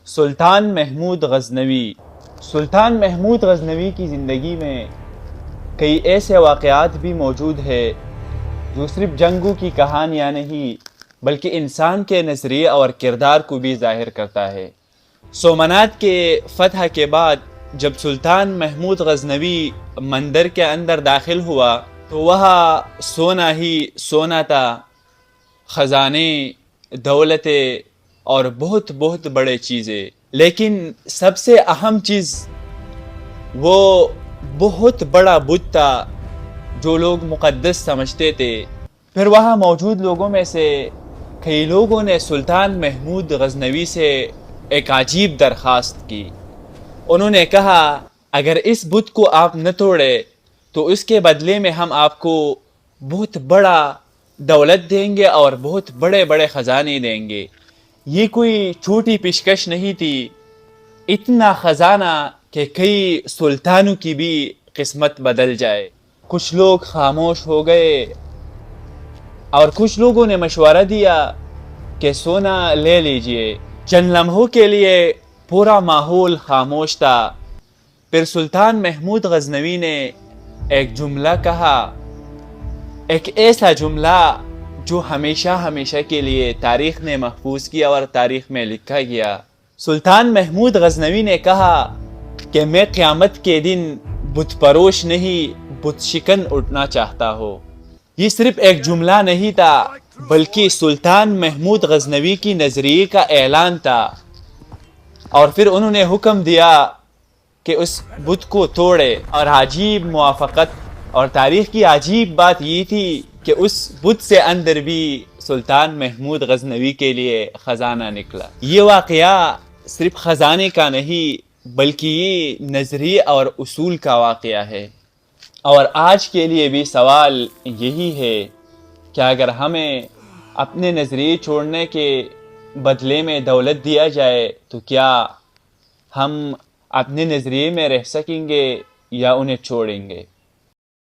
سلطان محمود غزنوی کی زندگی میں کئی ایسے واقعات بھی موجود ہیں جو صرف جنگوں کی کہانیاں نہیں بلکہ انسان کے نظریے اور کردار کو بھی ظاہر کرتا ہے۔ سومنات کے فتح کے بعد جب سلطان محمود غزنوی مندر کے اندر داخل ہوا تو وہاں سونا ہی سونا تھا، خزانے، دولتیں اور بہت بڑے چیزیں، لیکن سب سے اہم چیز وہ بہت بڑا بت تھا جو لوگ مقدس سمجھتے تھے۔ پھر وہاں موجود لوگوں میں سے کئی لوگوں نے سلطان محمود غزنوی سے ایک عجیب درخواست کی۔ انہوں نے کہا اگر اس بت کو آپ نہ توڑے تو اس کے بدلے میں ہم آپ کو بہت بڑا دولت دیں گے اور بہت بڑے خزانے دیں گے۔ یہ کوئی چھوٹی پیشکش نہیں تھی، اتنا خزانہ کہ کئی سلطانوں کی بھی قسمت بدل جائے۔ کچھ لوگ خاموش ہو گئے اور کچھ لوگوں نے مشورہ دیا کہ سونا لے لیجئے۔ چند لمحوں کے لیے پورا ماحول خاموش تھا۔ پھر سلطان محمود غزنوی نے ایک جملہ کہا، ایک ایسا جملہ جو ہمیشہ کے لیے تاریخ نے محفوظ کیا اور تاریخ میں لکھا گیا۔ سلطان محمود غزنوی نے کہا کہ میں قیامت کے دن بت پروش نہیں بت شکن اٹھنا چاہتا ہوں۔ یہ صرف ایک جملہ نہیں تھا بلکہ سلطان محمود غزنوی کی نظریے کا اعلان تھا، اور پھر انہوں نے حکم دیا کہ اس بت کو توڑے۔ اور عجیب موافقت اور تاریخ کی عجیب بات یہ تھی کہ اس بت سے اندر بھی سلطان محمود غزنوی کے لیے خزانہ نکلا۔ یہ واقعہ صرف خزانے کا نہیں بلکہ یہ نظریے اور اصول کا واقعہ ہے۔ اور آج کے لیے بھی سوال یہی ہے کہ اگر ہمیں اپنے نظریے چھوڑنے کے بدلے میں دولت دیا جائے تو کیا ہم اپنے نظریے میں رہ سکیں گے یا انہیں چھوڑیں گے؟